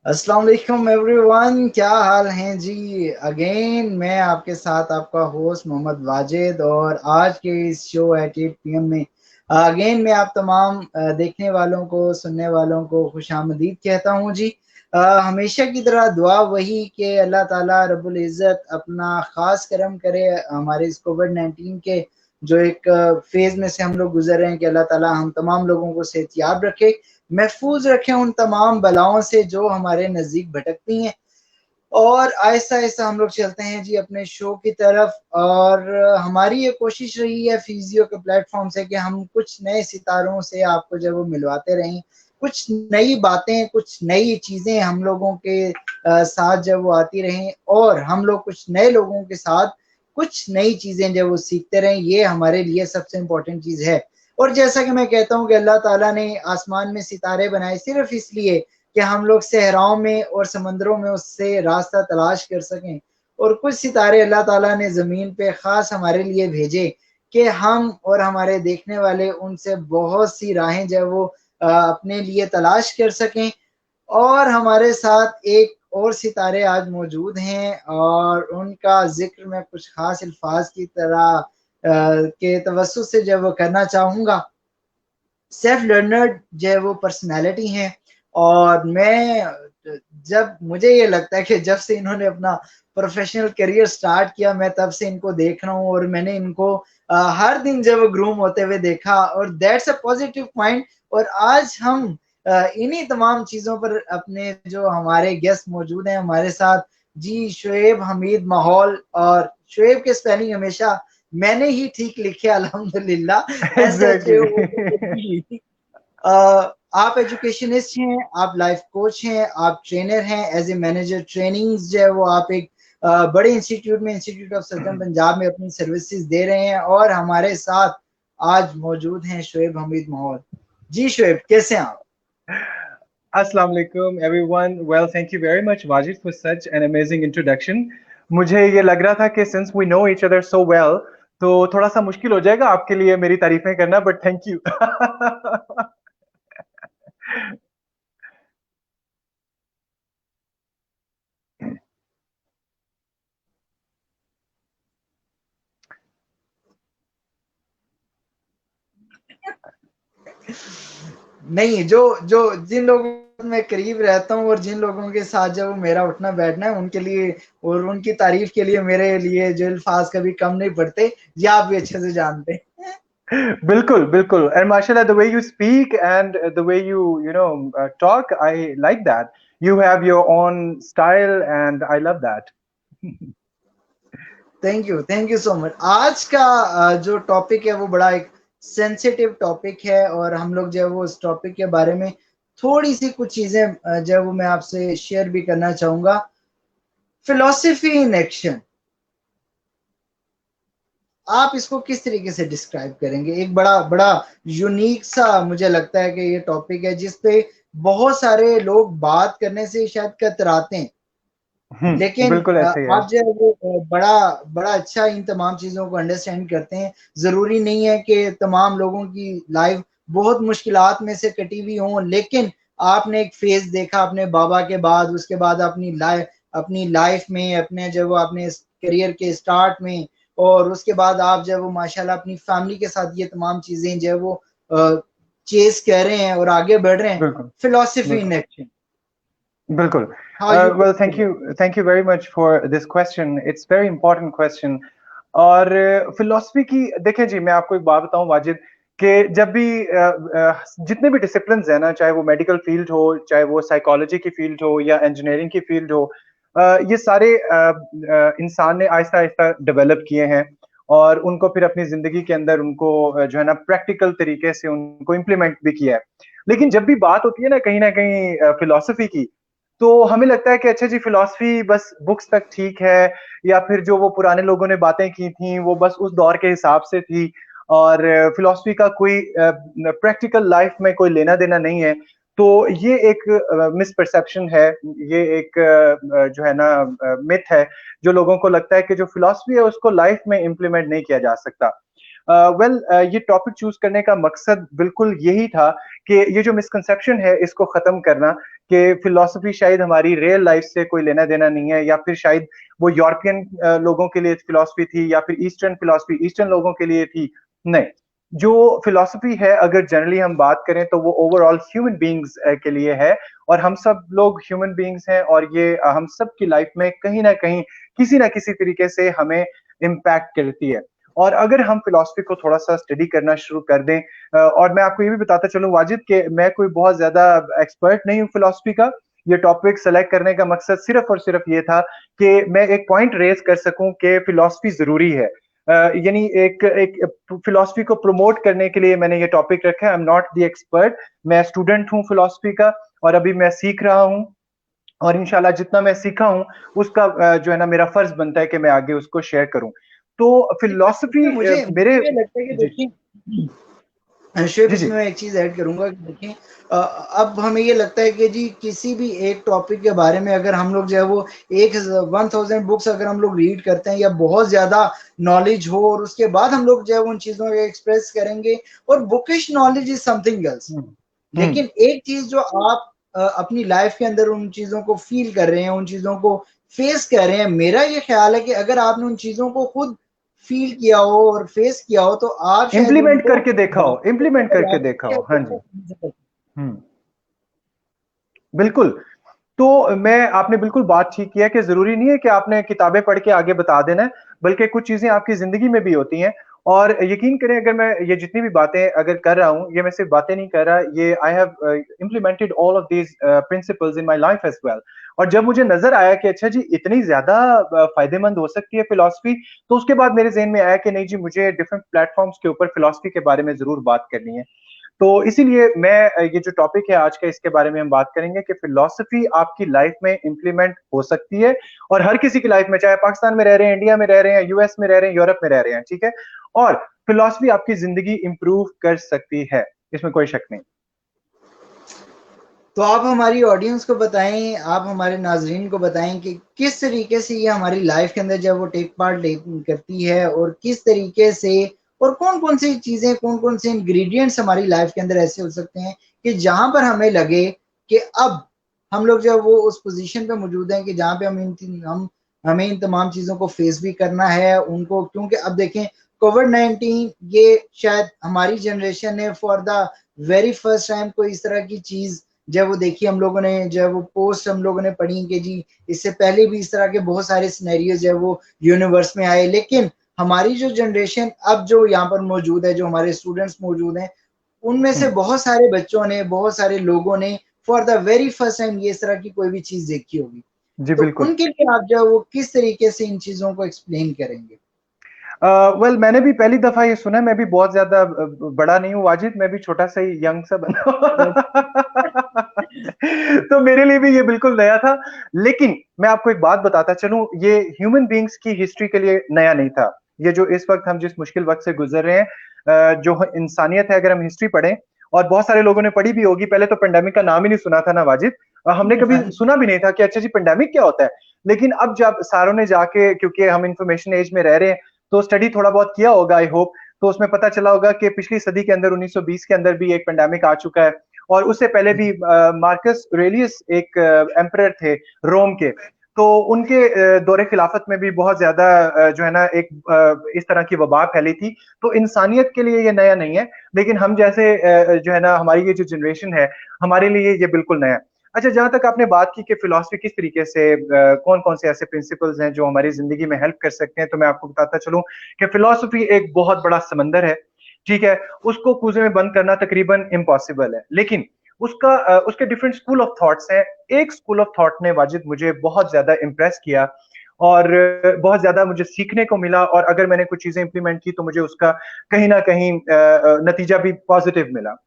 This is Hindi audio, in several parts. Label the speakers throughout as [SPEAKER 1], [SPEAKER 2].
[SPEAKER 1] अस्सलाम वालेकुम एवरीवन, क्या हाल हैं जी। अगेन मैं आपके साथ आपका होस्ट मोहम्मद वाजिद, और आज के इस शो एट 8 PM में अगेन मैं आप तमाम देखने वालों को, सुनने वालों को खुशामदीद कहता हूँ जी। हमेशा की तरह दुआ वही कि अल्लाह ताला रब्बुल इज़्ज़त अपना ख़ास करम करे हमारे इस कोविड-19 के जो एक फेज़ में से हम लोग गुज़र रहे हैं, कि अल्लाह ताला हम तमाम लोगों को सेहतयाब रखे, महफूज रखें उन तमाम बलाओं से जो हमारे नज़दीक भटकती हैं। और आहिस्ता-आहिस्ता हम लोग चलते हैं जी अपने शो की तरफ, और हमारी ये कोशिश रही है फिजियो के प्लेटफॉर्म से कि हम कुछ नए सितारों से आपको जब वो मिलवाते रहें, कुछ नई बातें, कुछ नई चीज़ें हम लोगों के साथ जब वो आती रहें, और हम लोग कुछ नए लोगों के साथ कुछ नई चीज़ें जब वो सीखते रहें, ये हमारे लिए सबसे इम्पोर्टेंट चीज़ है। और जैसा कि मैं कहता हूँ कि अल्लाह ताला ने आसमान में सितारे बनाए सिर्फ इसलिए कि हम लोग सहराओं में और समंदरों में उससे रास्ता तलाश कर सकें, और कुछ सितारे अल्लाह ताला ने ज़मीन पे ख़ास हमारे लिए भेजे कि हम और हमारे देखने वाले उनसे बहुत सी राहें जो वो अपने लिए तलाश कर सकें। और हमारे साथ एक और सितारे आज मौजूद हैं, और उनका ज़िक्र मैं कुछ ख़ास अल्फ़ाज़ की तरह के तवज्जुह से जो वो करना चाहूँगा। सेल्फ लर्नर जो है वो पर्सनैलिटी हैं, और मैं जब मुझे ये लगता है कि जब से इन्होंने अपना प्रोफेशनल करियर स्टार्ट किया, मैं तब से इनको देख रहा हूँ, और मैंने इनको हर दिन जब ग्रूम होते हुए देखा, और दैट्स अ पॉजिटिव पॉइंट। और आज हम इन्हीं तमाम चीज़ों पर अपने जो हमारे गेस्ट मौजूद हैं हमारे साथ, जी शुएब हमीद माहौल। और शुएब के स्पेलिंग हमेशा मैंने ही ठीक लिखे अल्हम्दुलिल्लाह,
[SPEAKER 2] एग्जैक्टली।
[SPEAKER 1] SHAOB। आप एजुकेशनिस्ट हैं, आप लाइफ कोच हैं, आप ट्रेनर हैं, एज ए मैनेजर ट्रेनिंग्स जो है वो आप एक बड़े इंस्टीट्यूट में, इंस्टीट्यूट ऑफ सदर्न पंजाब में अपनी सर्विसेज दे रहे हैं, और हमारे साथ आज मौजूद हैं शुएब हमीद माहौल। जी शुएब, कैसे हैं आप?
[SPEAKER 2] Assalamu alaikum everyone. Well, thank you very much Wajid for such an amazing introduction. मुझे ये लग रहा था कि since we know each other so well, तो थोड़ा सा मुश्किल हो जाएगा आपके लिए मेरी तारीफें करना, but thank you.
[SPEAKER 1] नहीं, जो जो जिन लोगों में करीब रहता हूँ, और जिन लोगों के साथ जब मेरा उठना बैठना है, उनके लिए और उनकी तारीफ के लिए मेरे लिए जो अल्फाज कभी कम नहीं पड़ते, ये आप भी अच्छे से जानते हैं।
[SPEAKER 2] बिल्कुल बिल्कुल, and mashallah the way you speak and the way you know talk, I like that. You have your own style and I love that.
[SPEAKER 1] Thank you so much. आज का जो टॉपिक है वो बड़ा एक सेंसिटिव टॉपिक है, और हम लोग जो है वो उस टॉपिक के बारे में थोड़ी सी कुछ चीजें जो है वो मैं आपसे शेयर भी करना चाहूंगा। फिलोसफी इन एक्शन, आप इसको किस तरीके से डिस्क्राइब करेंगे? एक बड़ा बड़ा यूनिक सा मुझे लगता है कि ये टॉपिक है जिसपे बहुत सारे लोग बात करने से शायद कतराते हैं, लेकिन
[SPEAKER 2] बिल्कुल ऐसे ही है।
[SPEAKER 1] आप जो है वो बड़ा बड़ा अच्छा इन तमाम चीज़ों को अंडरस्टैंड करते हैं। ज़रूरी नहीं है कि तमाम लोगों की लाइफ बहुत मुश्किलात में से कटी हुई हो, लेकिन आपने एक फेज़ देखा अपने बाबा के बाद, उसके बाद अपनी लाइफ में, अपने जब वो अपने करियर के स्टार्ट में, और उसके बाद आप जब वो माशाल्लाह अपनी फैमिली के साथ ये तमाम चीज़ें जो है वो चेज़ कर रहे हैं और आगे बढ़ रहे हैं।
[SPEAKER 2] बिल्कुल
[SPEAKER 1] फिलॉसफी इन
[SPEAKER 2] बिल्कुल
[SPEAKER 1] एक्शन,
[SPEAKER 2] बिल्कुल।
[SPEAKER 1] How you
[SPEAKER 2] Well, thank you very much for this question. It's very important question. और फिलॉसफी की देखें जी, मैं आपको एक बात बताऊं वाजिद, कि जब भी जितने भी डिसिप्लिन है ना, चाहे वो मेडिकल फील्ड हो, चाहे वो साइकोलॉजी की फील्ड हो या इंजीनियरिंग की फील्ड हो, ये सारे इंसान ने आहिस्ता आहिस्ता डेवलप किए हैं, और उनको फिर अपनी जिंदगी के अंदर उनको जो है ना प्रैक्टिकल तरीके से उनको इम्प्लीमेंट भी किया है। लेकिन जब भी बात होती है ना कहीं फिलॉसफी की, तो हमें लगता है कि अच्छा जी, फिलॉसफी बस बुक्स तक ठीक है, या फिर जो वो पुराने लोगों ने बातें की थी वो बस उस दौर के हिसाब से थी, और फिलॉसफी का कोई प्रैक्टिकल लाइफ में कोई लेना देना नहीं है। तो ये एक मिसपरसेप्शन है, ये एक जो है ना मिथ है, जो लोगों को लगता है कि जो फिलॉसफी है उसको लाइफ में इम्प्लीमेंट नहीं किया जा सकता। ये टॉपिक चूज करने का मकसद बिल्कुल यही था कि ये जो मिसकंसेप्शन है इसको खत्म करना, कि फिलॉसफी शायद हमारी रियल लाइफ से कोई लेना देना नहीं है, या फिर शायद वो यूरोपियन लोगों के लिए फिलॉसफी थी, या फिर ईस्टर्न फिलॉसफी ईस्टर्न लोगों के लिए थी। नहीं, जो फिलॉसफी है अगर जनरली हम बात करें तो वो ओवरऑल ह्यूमन बीइंग्स के लिए है, और हम सब लोग ह्यूमन बीइंग्स हैं, और ये हम सब की लाइफ में कहीं ना कहीं किसी ना किसी तरीके से हमें इम्पैक्ट करती है। और अगर हम फिलॉसफी को थोड़ा सा स्टडी करना शुरू कर दें, और मैं आपको ये भी बताता चलूं वाजिद कि मैं कोई बहुत ज्यादा एक्सपर्ट नहीं हूँ फिलॉसफी का। ये टॉपिक सेलेक्ट करने का मकसद सिर्फ और सिर्फ ये था कि मैं एक पॉइंट रेज कर सकूं कि फिलॉसफी जरूरी है। यानी एक एक फिलॉसफी को प्रमोट करने के लिए मैंने ये टॉपिक रखा है। I am not the expert, मैं स्टूडेंट हूँ फिलॉसफी का, और अभी मैं सीख रहा हूँ, और इंशाल्लाह जितना मैं सीखा हूँ उसका जो है ना मेरा फर्ज बनता है कि मैं आगे उसको शेयर करूं। तो फिलॉसफी
[SPEAKER 1] मुझे
[SPEAKER 2] मेरे
[SPEAKER 1] मुझे लगता है कि
[SPEAKER 2] जी
[SPEAKER 1] देखिए शेफ,
[SPEAKER 2] जी जी
[SPEAKER 1] इसमें मैं एक चीज ऐड करूंगा कि देखिए अब हमें ये लगता है कि जी किसी भी एक टॉपिक के बारे में अगर हम लोग जो है वो 1000 बुक्स अगर हम लोग रीड करते हैं या बहुत ज्यादा नॉलेज हो और उसके बाद हम लोग जो है उन चीजों को एक्सप्रेस करेंगे, और bookish knowledge is something else.
[SPEAKER 2] Hmm hmm
[SPEAKER 1] लेकिन एक चीज जो आप अपनी लाइफ के अंदर उन चीजों को फील कर रहे हैं, उन चीजों को फेस कर रहे हैं, मेरा ये ख्याल है कि अगर आपने उन चीजों को खुद फील किया हो और फेस किया हो तो आप शायद
[SPEAKER 2] इम्प्लीमेंट
[SPEAKER 1] उनको
[SPEAKER 2] करके देखा हो, इम्प्लीमेंट करके देखा हो, हाँ जी। हम्म बिल्कुल। तो मैं आपने बिल्कुल बात ठीक किया कि जरूरी नहीं है कि आपने किताबें पढ़ के आगे बता देना है, बल्कि कुछ चीजें आपकी जिंदगी में भी होती हैं। और यकीन करें, अगर मैं ये जितनी भी बातें अगर कर रहा हूँ, ये मैं सिर्फ बातें नहीं कर रहा, ये I have implemented all of these principles in my life as well. और जब मुझे नजर आया कि अच्छा जी इतनी ज्यादा फायदेमंद हो सकती है फिलॉसफी, तो उसके बाद मेरे जहन में आया कि नहीं जी, मुझे डिफरेंट प्लेटफॉर्म्स के ऊपर फिलॉसफी के बारे में जरूर बात करनी है। तो इसीलिए मैं ये जो टॉपिक है आज का, इसके बारे में हम बात करेंगे कि फिलॉसफी आपकी लाइफ में इंप्लीमेंट हो सकती है, और हर किसी की लाइफ में, चाहे पाकिस्तान में रह रहे हैं, इंडिया में रह रहे हैं, यूएस में रह रहे हैं, यूरोप में रह रहे हैं, ठीक है। और फिलॉसफी आपकी जिंदगी इंप्रूव कर सकती है, इसमें कोई शक नहीं।
[SPEAKER 1] तो आप हमारी ऑडियंस को बताएं, आप हमारे नाजरीन को बताएं कि किस तरीके से ये हमारी लाइफ के अंदर जब वो टेक पार्ट करती है, और किस तरीके से और कौन कौन सी चीजें, कौन कौन से इंग्रेडिएंट्स हमारी लाइफ के अंदर ऐसे हो सकते हैं कि जहां पर हमें लगे कि अब हम लोग जब वो उस पोजीशन पे मौजूद हैं कि जहां पे हम हमें इन तमाम चीजों को फेस भी करना है उनको, क्योंकि अब देखें कोविड-19 ये शायद हमारी जनरेशन ने for the very first time कोई इस तरह की चीज जब वो देखी हम लोगों ने, जब वो पोस्ट हम लोगों ने पढ़ी कि जी इससे पहले भी इस तरह के बहुत सारे सिनेरियो जब वो यूनिवर्स में आए, लेकिन हमारी जो जनरेशन अब जो यहाँ पर मौजूद है, जो हमारे स्टूडेंट्स मौजूद हैं, उनमें से
[SPEAKER 2] हम्म,
[SPEAKER 1] बहुत सारे बच्चों ने, बहुत सारे लोगों ने for the very first time ये इस तरह की कोई भी चीज देखी होगी।
[SPEAKER 2] जी
[SPEAKER 1] तो
[SPEAKER 2] बिल्कुल।
[SPEAKER 1] उनके लिए आप जो वो किस तरीके से इन चीजों को एक्सप्लेन करेंगे?
[SPEAKER 2] वेल मैंने भी पहली दफा ये सुना है, मैं भी बहुत ज्यादा बड़ा नहीं हूँ वाजिद, मैं भी छोटा सा ही यंग सा बंदा तो मेरे लिए भी ये बिल्कुल नया था। लेकिन मैं आपको एक बात बताता चलूं, ये ह्यूमन बींग्स की हिस्ट्री के लिए नया नहीं था। ये जो इस वक्त हम जिस मुश्किल वक्त से गुजर रहे हैं, जो इंसानियत है, अगर हम हिस्ट्री पढ़ें, और बहुत सारे लोगों ने पढ़ी भी होगी, पहले तो पेंडेमिक का नाम ही नहीं सुना था ना वाजिद, हमने कभी सुना भी नहीं था कि अच्छा जी पेंडेमिक क्या होता है। लेकिन अब जब सारों ने जाके, क्योंकि हम इंफॉर्मेशन एज में रह रहे हैं, तो स्टडी थोड़ा बहुत किया होगा आई होप, तो उसमें पता चला होगा कि पिछली सदी के अंदर 1920 के अंदर भी एक पेंडेमिक आ चुका है, और उससे पहले भी मार्कस रेलियस एक एम्परर थे रोम के, तो उनके दौरे खिलाफत में भी बहुत ज्यादा जो है ना एक इस तरह की वबा फैली थी। तो इंसानियत के लिए ये नया नहीं है, लेकिन हम जैसे जो है ना हमारी ये जो जनरेशन है, हमारे लिए ये बिल्कुल नया है। अच्छा, जहां तक आपने बात की कि फिलॉसफी किस तरीके से, कौन कौन से ऐसे प्रिंसिपल्स हैं जो हमारी जिंदगी में हेल्प कर सकते हैं, तो मैं आपको बताता चलूं कि फिलॉसफी एक बहुत बड़ा समंदर है, ठीक है। उसको कुएं में बंद करना तकरीबन इम्पॉसिबल है, लेकिन उसके डिफरेंट स्कूल ऑफ थॉट्स हैं। एक स्कूल ऑफ थॉट ने वाजिद मुझे बहुत ज्यादा इंप्रेस किया, और बहुत ज्यादा मुझे सीखने को मिला, और अगर मैंने कुछ चीजें इंप्लीमेंट की तो मुझे उसका कहीं ना कहीं नतीजा भी पॉजिटिव मिला।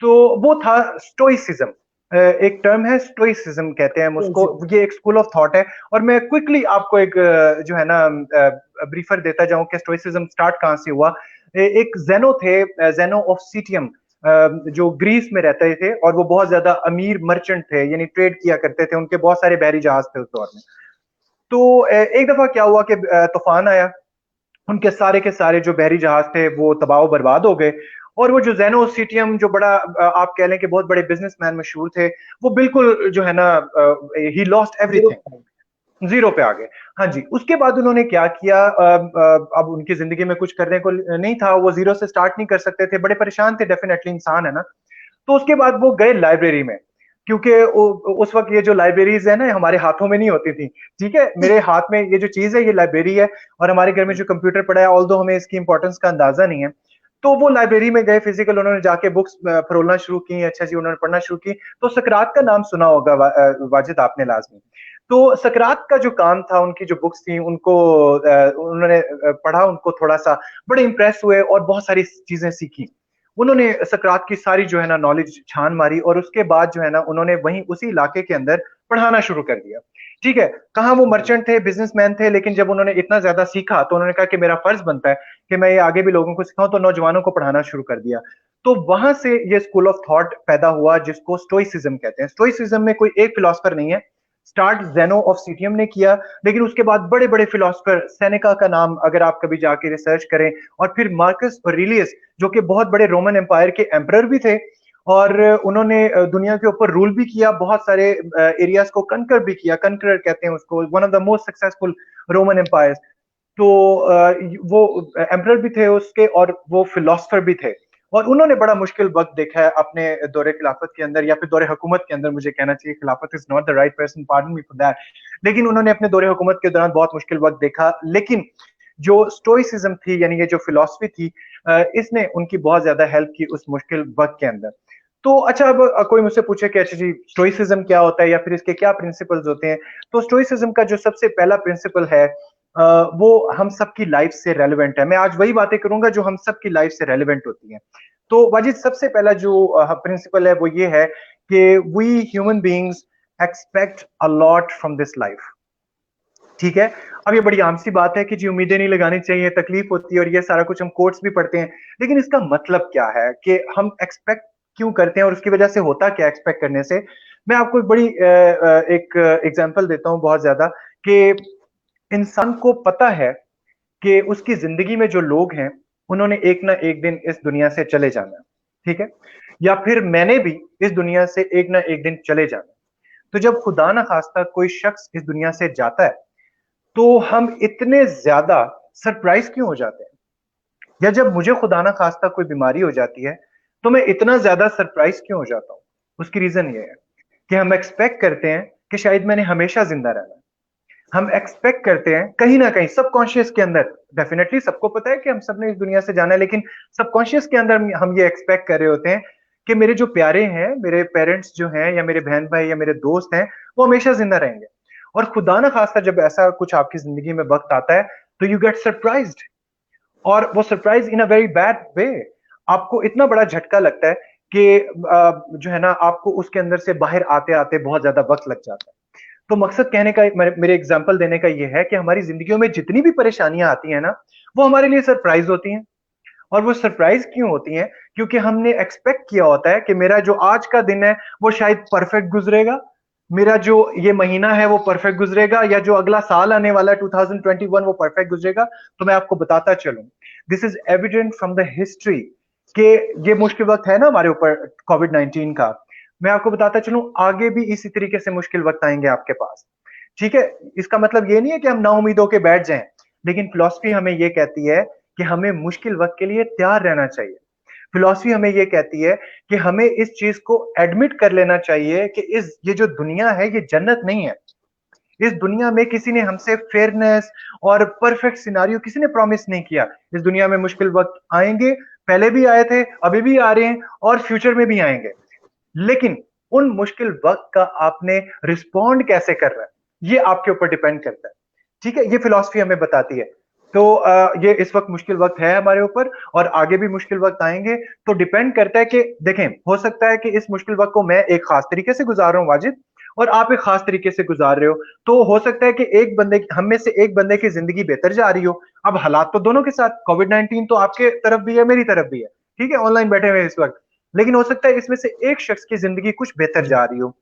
[SPEAKER 2] तो वो था स्टोइसिज्म। एक टर्म है स्टोइसिज्म कहते हैं हम उसको, ये एक स्कूल ऑफ थॉट है। और मैं क्विकली आपको एक जो है ना ब्रीफर देता जाऊं कि स्टोइसिज्म स्टार्ट कहां से हुआ। एक जेनो थे, जेनो ऑफ सीटियम, जो ग्रीस में रहते थे, और वो बहुत ज्यादा अमीर मर्चेंट थे, यानी ट्रेड किया करते थे, उनके बहुत सारे बहरी जहाज थे उस दौर में। तो एक दफा क्या हुआ कि तूफान आया, उनके सारे के सारे जो बहरी जहाज थे वो तबाह बर्बाद हो गए, और वो जो जेनोसिटियम जो बड़ा आप कह लें कि बहुत बड़े बिजनेसमैन मशहूर थे, वो बिल्कुल जो है ना he lost
[SPEAKER 1] zero.
[SPEAKER 2] Everything, zero पे आ गए। हाँ जी, उसके बाद उन्होंने क्या किया, अब उनकी जिंदगी में कुछ करने को नहीं था, वो जीरो से स्टार्ट नहीं कर सकते थे, बड़े परेशान थे, डेफिनेटली इंसान है ना। तो उसके बाद वो गए लाइब्रेरी में, क्योंकि उस वक्त ये जो लाइब्रेरीज है ना हमारे हाथों में नहीं होती थी। ठीक है, मेरे हाथ में ये जो चीज है ये लाइब्रेरी है, और हमारे घर में जो कंप्यूटर पड़ा है, ऑल्दो हमें इसकी इंपॉर्टेंस का अंदाजा नहीं है। तो वो लाइब्रेरी में गए फिजिकल, उन्होंने जाके बुक्स फरोलना शुरू की, अच्छा जी उन्होंने पढ़ना शुरू की। तो सकरात का नाम सुना होगा वाजिद आपने लाजमी। तो सकरात का जो काम था, उनकी जो बुक्स थी उनको उन्होंने पढ़ा, उनको थोड़ा सा बड़े इंप्रेस हुए और बहुत सारी चीजें सीखी। उन्होंने सकरात की सारी जो है ना नॉलेज छान मारी, और उसके बाद जो है ना उन्होंने वहीं उसी इलाके के अंदर पढ़ाना शुरू कर दिया। ठीक है, कहाँ वो मर्चेंट थे, बिजनेसमैन थे, लेकिन जब उन्होंने इतना ज्यादा सीखा तो उन्होंने कहा कि मेरा फर्ज बनता है कि मैं ये आगे भी लोगों को सिखाऊं, तो नौजवानों को पढ़ाना शुरू कर दिया। तो वहां से ये स्कूल ऑफ थॉट पैदा हुआ जिसको स्टोइसिज्म कहते हैं। स्टोइसिज्म में कोई एक फिलोसफर नहीं है, स्टार्ट जेनो ऑफ सीटियम ने किया, लेकिन उसके बाद बड़े बड़े फिलोसफर, सेनेका का नाम अगर आप कभी जाके रिसर्च करें, और फिर मार्कस ऑरेलियस जो कि बहुत बड़े रोमन एम्पायर के एम्परर भी थे, और उन्होंने दुनिया के ऊपर रूल भी किया, बहुत सारे एरियाज को कंकर भी किया, कंकरर कहते हैं उसको, one of the most successful Roman empires. तो वो एम्परर भी थे उसके, और वो फिलोसफर भी थे, और उन्होंने बड़ा मुश्किल वक्त देखा है अपने दौरे खिलाफत के अंदर, या फिर दौरे हुकूमत के अंदर मुझे कहना चाहिए, खिलाफत is not the right person, pardon me for that. लेकिन उन्होंने अपने दौरे हुकूमत के दौरान बहुत मुश्किल वक्त देखा, लेकिन जो स्टोइसिज्म थी, यानी ये जो फिलॉसफी थी, इसने उनकी बहुत ज्यादा हेल्प की उस मुश्किल वक्त के अंदर। तो अच्छा, अब कोई मुझसे पूछे कि अच्छा जी स्टोइसिज्म क्या होता है, या फिर इसके क्या प्रिंसिपल्स होते हैं, तो स्टोइसिज्म का जो सबसे पहला प्रिंसिपल है, वो हम सबकी लाइफ से रेलिवेंट है। मैं आज वही बातें करूंगा जो हम सबकी लाइफ से रेलिवेंट होती हैं। तो वाजिद, सबसे पहला जो प्रिंसिपल है वो ये है कि we human beings expect a lot from this life. ठीक है, अब ये बड़ी आम सी बात है कि जी उम्मीदें नहीं लगानी चाहिए, तकलीफ होती है, और ये सारा कुछ हम कोर्ट्स भी पढ़ते हैं, लेकिन इसका मतलब क्या है कि हम एक्सपेक्ट क्यों करते हैं, और उसकी वजह से होता क्या एक्सपेक्ट करने से। मैं आपको एक बड़ी एक एग्जांपल देता हूं बहुत ज्यादा, कि इंसान को पता है कि उसकी जिंदगी में जो लोग हैं उन्होंने एक ना एक दिन इस दुनिया से चले जाना है। ठीक है, या फिर मैंने भी इस दुनिया से एक ना एक दिन चले जाना है। तो जब खुदा ना खास्ता कोई शख्स इस दुनिया से जाता है, तो हम इतने ज्यादा सरप्राइज क्यों हो जाते हैं, या जब मुझे खुदा ना खास्ता कोई बीमारी हो जाती है तो मैं इतना ज्यादा सरप्राइज क्यों हो जाता हूं। उसकी रीजन ये है कि हम एक्सपेक्ट करते हैं कि शायद मैंने हमेशा जिंदा रहना है। हम एक्सपेक्ट करते हैं कहीं ना कहीं सबकॉन्शियस के अंदर, डेफिनेटली सबको पता है कि हम सबने इस दुनिया से जाना है, लेकिन सबकॉन्शियस के अंदर हम ये एक्सपेक्ट कर रहे होते हैं कि मेरे जो प्यारे हैं, मेरे पेरेंट्स जो हैं, या मेरे बहन भाई या मेरे दोस्त हैं, वो हमेशा जिंदा रहेंगे। और खुदा ना खास्ता जब ऐसा कुछ आपकी जिंदगी में वक्त आता है, तो यू गेट सरप्राइज्ड, और वो surprise in a very bad way. आपको इतना बड़ा झटका लगता है कि जो है ना आपको उसके अंदर से बाहर आते आते बहुत ज्यादा वक्त लग जाता है। तो मकसद कहने का, मेरे एग्जांपल देने का ये है कि हमारी जिंदगियों में जितनी भी परेशानियां आती हैं ना, वो हमारे लिए सरप्राइज होती हैं। और वो सरप्राइज क्यों होती हैं? क्योंकि हमने एक्सपेक्ट किया होता है कि मेरा जो आज का दिन है वो शायद परफेक्ट गुजरेगा, मेरा जो ये महीना है वो परफेक्ट गुजरेगा, या जो अगला साल आने वाला है 2021 वो परफेक्ट गुजरेगा। तो मैं आपको बताता चलूं, this is evident from the history कि ये मुश्किल वक्त है ना हमारे ऊपर, कोविड 19 का। मैं आपको बताता चलूं, आगे भी इसी तरीके से मुश्किल वक्त आएंगे आपके पास। ठीक है, इसका मतलब ये नहीं है कि हम ना उम्मीद होके बैठ जाएं, लेकिन फिलॉसफी हमें ये कहती है कि हमें मुश्किल वक्त के लिए तैयार रहना चाहिए। फिलॉसफी हमें ये कहती है कि हमें इस चीज को एडमिट कर लेना चाहिए कि इस ये जो दुनिया है ये जन्नत नहीं है। इस दुनिया में किसी ने हमसे फेयरनेस और परफेक्ट सिनारियो किसी ने प्रॉमिस नहीं किया। इस दुनिया में मुश्किल वक्त आएंगे, पहले भी आए थे, अभी भी आ रहे हैं, और फ्यूचर में भी आएंगे। लेकिन उन मुश्किल वक्त का आपने रिस्पॉन्ड कैसे कर रहा है, ये आपके ऊपर डिपेंड करता है। ठीक है, ये फिलॉसफी हमें बताती है। तो ये इस वक्त मुश्किल वक्त है हमारे ऊपर, और आगे भी मुश्किल वक्त आएंगे। तो डिपेंड करता है कि देखें, हो सकता है कि इस मुश्किल वक्त को मैं एक खास तरीके से गुजार रहा हूं वाजिद, और आप एक खास तरीके से गुजार रहे हो। तो हो सकता है कि एक बंदे, हम में से एक बंदे की जिंदगी बेहतर जा रही हो। अब हालात तो दोनों के साथ, कोविड 19 तो आपके तरफ भी है, मेरी तरफ भी है, ठीक है, ऑनलाइन बैठे हुए इस वक्त। लेकिन हो सकता है इसमें से एक शख्स की जिंदगी कुछ बेहतर जा रही हो,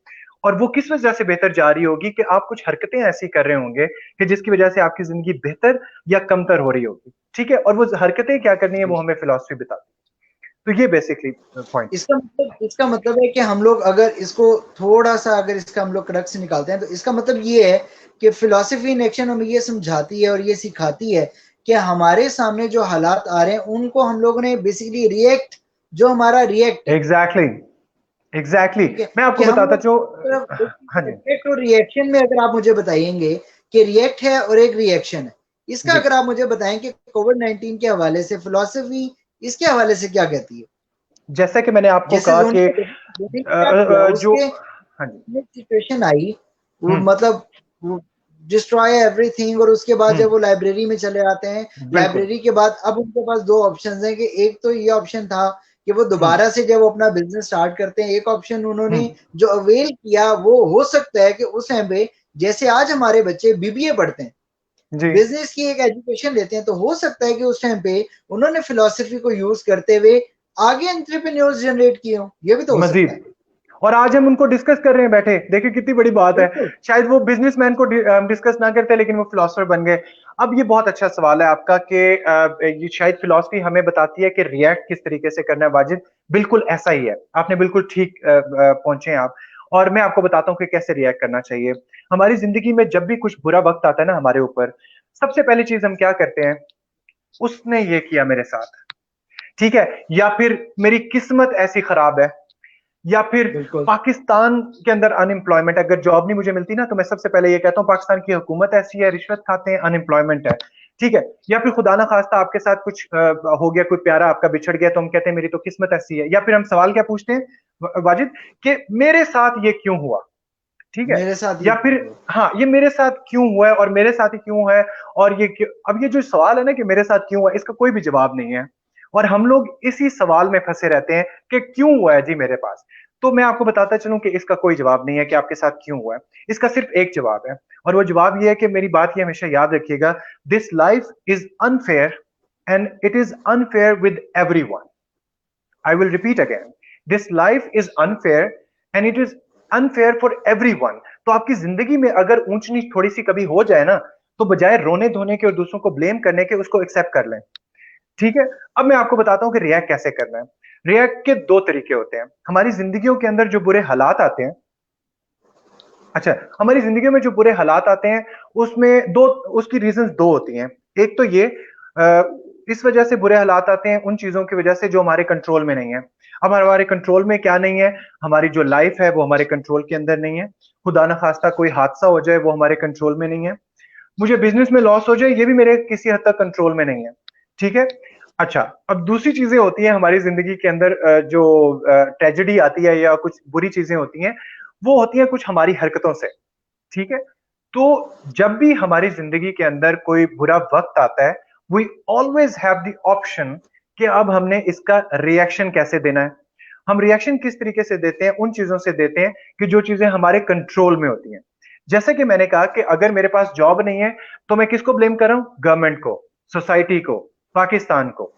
[SPEAKER 2] और वो किस वजह से बेहतर जा रही होगी कि आप कुछ हरकतें ऐसी कर रहे होंगे कि जिसकी वजह से आपकी जिंदगी बेहतर या कमतर हो रही होगी। ठीक है, और वो हरकतें क्या करनी है वो हमें फिलॉसफी बताती है। तो ये बेसिकली पॉइंट।
[SPEAKER 1] इसका मतलब है कि हम लोग अगर इसको थोड़ा सा अगर इसका हम लोग क्रक्स निकालते हैं तो इसका मतलब ये है कि फिलॉसफी इन एक्शन हमें ये समझाती है और ये सिखाती है कि हमारे सामने जो हालात आ रहे हैं उनको हम लोगों ने बेसिकली रिएक्ट, जो हमारा रिएक्ट है,
[SPEAKER 2] एग्जैक्टली
[SPEAKER 1] ठीक है,
[SPEAKER 2] मैं
[SPEAKER 1] कि
[SPEAKER 2] आपको
[SPEAKER 1] हम
[SPEAKER 2] बताता
[SPEAKER 1] लोग
[SPEAKER 2] चाहूँ। हाँ जी
[SPEAKER 1] रिएक्ट और रिएक्शन में अगर आप मुझे बताएंगे कि रिएक्ट है और एक रिएक्शन है, इसका
[SPEAKER 2] जी,
[SPEAKER 1] अगर आप मुझे बताएं कि कोविड-19 के हवाले से फिलॉसफी इसके हवाले से क्या कहती है?
[SPEAKER 2] जैसा कि मैंने आपको
[SPEAKER 1] जैसे
[SPEAKER 2] कहा कि
[SPEAKER 1] धोनी ने क्या किया
[SPEAKER 2] जो,
[SPEAKER 1] उसके
[SPEAKER 2] हाँ जी,
[SPEAKER 1] सिचुएशन आई, वो
[SPEAKER 2] हम्म
[SPEAKER 1] मतलब वो डिस्ट्रॉय एवरीथिंग, और उसके बाद जब
[SPEAKER 2] हम्म
[SPEAKER 1] वो लाइब्रेरी में चले आते हैं,
[SPEAKER 2] बिल्कुल,
[SPEAKER 1] लाइब्रेरी के बाद अब उनके पास दो ऑप्शन हैं कि एक तो ये ऑप्शन था कि वो
[SPEAKER 2] हम्म
[SPEAKER 1] दोबारा से जब वो अपना बिजनेस स्टार्ट करते हैं, एक ऑप्शन उन्होंने
[SPEAKER 2] हम्म
[SPEAKER 1] जो अवेल किया वो हो सकता है कि उस टाइम पे जैसे आज हमारे बच्चे बीबीए पढ़ते हैं,
[SPEAKER 2] जी,
[SPEAKER 1] बिजनेस की एक एजुकेशन लेते हैं, तो हो सकता है कि उस टाइम पे उन्होंने फिलोसफी को यूज करते हुए आगे एंटरप्रेन्योर्स जनरेट किए हो, ये भी तो हो सकता है।
[SPEAKER 2] मजीद। और आज हम उनको डिस्कस कर रहे हैं बैठे, देखिए कितनी बड़ी बात है।
[SPEAKER 1] बिल्कुल
[SPEAKER 2] शायद वो बिजनेसमैन को डिस्कस ना करते लेकिन वो फिलोसफर बन गए। अब ये बहुत अच्छा सवाल है आपका कि ये शायद फिलोसफी हमें बताती है कि रिएक्ट किस तरीके से करना है। वाजिद, बिल्कुल ऐसा ही है, आपने बिल्कुल ठीक पहुंचे हैं आप। और मैं आपको बताता हूँ कि कैसे रिएक्ट करना चाहिए। हमारी जिंदगी में जब भी कुछ बुरा वक्त आता है ना हमारे ऊपर, सबसे पहली चीज हम क्या करते हैं, उसने ये किया मेरे साथ, ठीक है, या फिर मेरी किस्मत ऐसी खराब है, या फिर
[SPEAKER 1] बिल्कुल
[SPEAKER 2] पाकिस्तान के अंदर अनएम्प्लॉयमेंट, अगर जॉब नहीं मुझे मिलती ना तो मैं सबसे पहले ये कहता हूँ पाकिस्तान की हुकूमत ऐसी है, रिश्वत खाते हैं, अनएम्प्लॉयमेंट है, ठीक है। या फिर खुदा ना खास्ता आपके साथ कुछ हो गया, कोई प्यारा आपका बिछड़ गया, तो हम कहते हैं मेरी तो किस्मत ऐसी है। या फिर हम सवाल क्या पूछते हैं वाजिद, कि मेरे साथ ये क्यों हुआ, ठीक है।
[SPEAKER 1] मेरे साथ ये
[SPEAKER 2] या फिर
[SPEAKER 1] हुआ।
[SPEAKER 2] हाँ, ये मेरे साथ क्यों हुआ है और मेरे साथ ही क्यों है, और ये क्यों, अब ये जो सवाल है ना कि मेरे साथ क्यों हुआ, इसका कोई भी जवाब नहीं है। और हम लोग इसी सवाल में फंसे रहते हैं कि क्यों हुआ है जी मेरे पास। तो मैं आपको बताता चलूं कि इसका कोई जवाब नहीं है कि आपके साथ क्यों हुआ है। इसका सिर्फ एक जवाब है, और वो जवाब ये है कि मेरी बात ये हमेशा याद रखिएगा, this life is unfair and it is unfair with everyone. I will repeat again. This life is unfair and it is unfair for everyone. तो आपकी जिंदगी में अगर ऊंच नीच थोड़ी सी कभी हो जाए ना, तो बजाय रोने धोने के और दूसरों को ब्लेम करने के, उसको एक्सेप्ट कर लें, ठीक है। अब मैं आपको बताता हूं कि रिएक्ट कैसे करना है। रिएक्ट के दो तरीके होते हैं। हमारी जिंदगियों के अंदर जो बुरे हालात आते हैं, अच्छा, हमारी जिंदगी में जो बुरे हालात आते हैं उसमें दो, उसकी रीजंस दो होती हैं। एक तो ये इस वजह से बुरे हालात आते हैं, उन चीजों की वजह से जो हमारे कंट्रोल में नहीं है। अब हमारे कंट्रोल में क्या नहीं है, हमारी जो लाइफ है वो हमारे कंट्रोल के अंदर नहीं है। खुदा ना खास्ता कोई हादसा हो जाए, वो हमारे कंट्रोल में नहीं है। मुझे बिजनेस में लॉस हो जाए, ये भी मेरे किसी हद तक कंट्रोल में नहीं है, ठीक है। अच्छा, अब दूसरी चीजें होती हैं हमारी जिंदगी के अंदर, जो ट्रेजेडी आती है या कुछ बुरी चीजें होती हैं, वो होती हैं कुछ हमारी हरकतों से, ठीक है। तो जब भी हमारी जिंदगी के अंदर कोई बुरा वक्त आता है, we always have the option कि अब हमने इसका रिएक्शन कैसे देना है। हम रिएक्शन किस तरीके से देते हैं, उन चीजों से देते हैं कि जो चीजें हमारे कंट्रोल में होती हैं। जैसे कि मैंने कहा कि अगर मेरे पास जॉब नहीं है, तो मैं किसको ब्लेम कर रहा हूं, गवर्नमेंट को, सोसाइटी को, पाकिस्तान को।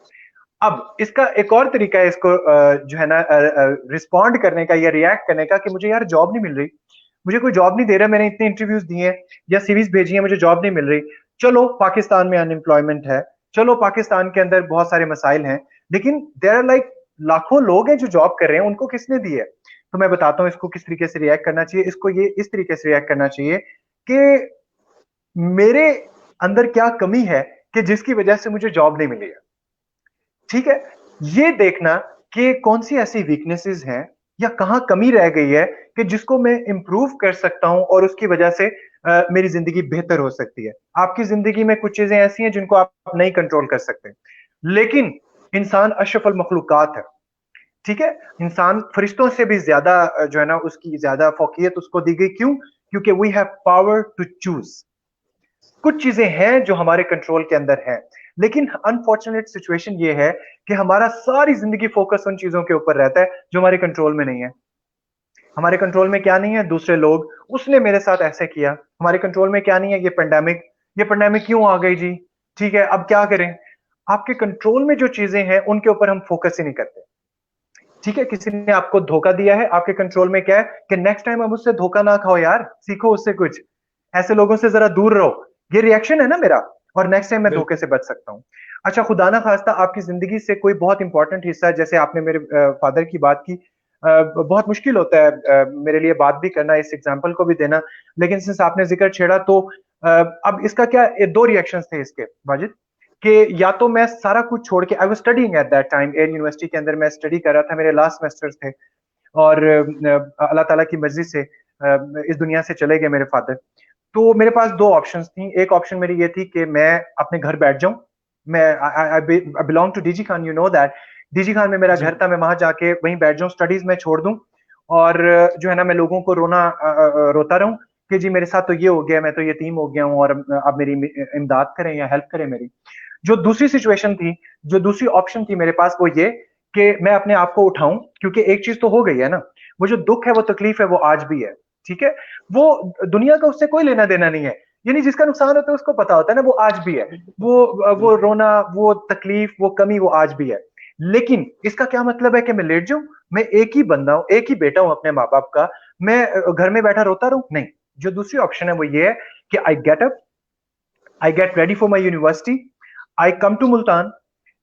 [SPEAKER 2] अब इसका एक और तरीका है इसको जो है ना रिस्पॉन्ड करने का या रिएक्ट करने का, कि मुझे यार जॉब नहीं मिल रही, मुझे कोई जॉब नहीं दे रहा, मैंने इतने इंटरव्यूज दिए हैं या सीरीज भेजी है, मुझे जॉब नहीं मिल रही। चलो पाकिस्तान में अनएम्प्लॉयमेंट है, चलो पाकिस्तान के अंदर बहुत सारे मसाइल हैं, लेकिन देर आर लाइक लाखों लोग हैं जो जॉब कर रहे हैं, उनको किसने दी है। तो मैं बताता हूँ इसको किस तरीके से रिएक्ट करना चाहिए। इसको ये इस तरीके से रिएक्ट करना चाहिए कि मेरे अंदर क्या कमी है कि जिसकी वजह से मुझे जॉब नहीं मिली है, ठीक है। ये देखना कि कौन सी ऐसी वीकनेसेस हैं या कहां कमी रह गई है कि जिसको मैं इंप्रूव कर सकता हूं और उसकी वजह से मेरी जिंदगी बेहतर हो सकती है। आपकी जिंदगी में कुछ चीजें ऐसी हैं जिनको आप नहीं कंट्रोल कर सकते, लेकिन इंसान अशरफुल मखलूकात है, ठीक है। इंसान फरिश्तों से भी ज्यादा जो है ना उसकी ज्यादा फौकियत उसको दी गई, क्यों, क्योंकि we have power to choose. कुछ चीजें हैं जो हमारे कंट्रोल के अंदर हैं, लेकिन अनफॉर्चुनेट सिचुएशन ये है कि हमारा सारी जिंदगी फोकस उन चीजों के ऊपर रहता है जो हमारे कंट्रोल में नहीं है। हमारे कंट्रोल में क्या नहीं है, दूसरे लोग, उसने मेरे साथ ऐसे किया। हमारे कंट्रोल में क्या नहीं है, ये पेंडेमिक क्यों आ गई जी, ठीक है, अब क्या करें। आपके कंट्रोल में जो चीजें हैं उनके ऊपर हम फोकस ही नहीं करते, ठीक है। किसी ने आपको धोखा दिया है, आपके कंट्रोल में क्या है कि नेक्स्ट टाइम अब उससे धोखा ना खाओ यार, सीखो उससे कुछ, ऐसे लोगों से जरा दूर रहो। ये रिएक्शन है ना मेरा, और नेक्स्ट टाइम मैं धोखे
[SPEAKER 1] बिल्कुल
[SPEAKER 2] से बच सकता हूं। अच्छा, खुदा ना खास्ता आपकी जिंदगी से कोई बहुत इंपॉर्टेंट हिस्सा, जैसे आपने मेरे फादर की बात की, बहुत मुश्किल होता है मेरे लिए बात भी करना, इस एग्जांपल को भी देना, लेकिन सिंस आपने जिक्र छेड़ा तो अब इसका क्या, दो रिएक्शंस थे इसके वाजिद, कि या तो मैं सारा कुछ छोड़ के, I was studying at that time air university के अंदर मैं स्टडी कर रहा था, मेरे लास्ट सेमेस्टर्स थे, और अल्लाह ताला की मर्जी से इस दुनिया से चले गए मेरे फादर। तो मेरे पास दो ऑप्शंस थी, एक ऑप्शन मेरी ये थी कि मैं अपने घर बैठ जाऊं, मैं I belong to DG Khan, you know that, DG Khan में मेरा
[SPEAKER 1] जी
[SPEAKER 2] घर था, मैं वहां जाके वहीं बैठ जाऊं, स्टडीज में छोड़ दूं, और जो है ना मैं लोगों को रोता रहूं कि जी मेरे साथ तो ये हो गया, मैं तो यतीम हो गया हूं, और अब मेरी इमदाद करें या हेल्प करें मेरी। जो दूसरी सिचुएशन थी, जो दूसरी ऑप्शन थी मेरे पास, वो ये कि मैं अपने आप को उठाऊं, क्योंकि एक चीज तो हो गई है ना, वो जो दुख है, वो तकलीफ है, वो आज भी है, ठीक है, वो दुनिया का उससे कोई लेना देना नहीं है, यानी जिसका नुकसान होता है उसको पता होता है ना, वो आज भी है, वो
[SPEAKER 1] बिल्कुल।
[SPEAKER 2] रोना, वो तकलीफ, वो कमी, वो आज भी है। लेकिन इसका क्या मतलब है कि मैं लेट जाऊं, मैं एक ही बंदा हूं, एक ही बेटा हूं अपने माँ बाप का, मैं घर में बैठा रोता रहूं? नहीं। जो दूसरी ऑप्शन है वो ये है कि I get up, I get ready for my university, I come to Multan,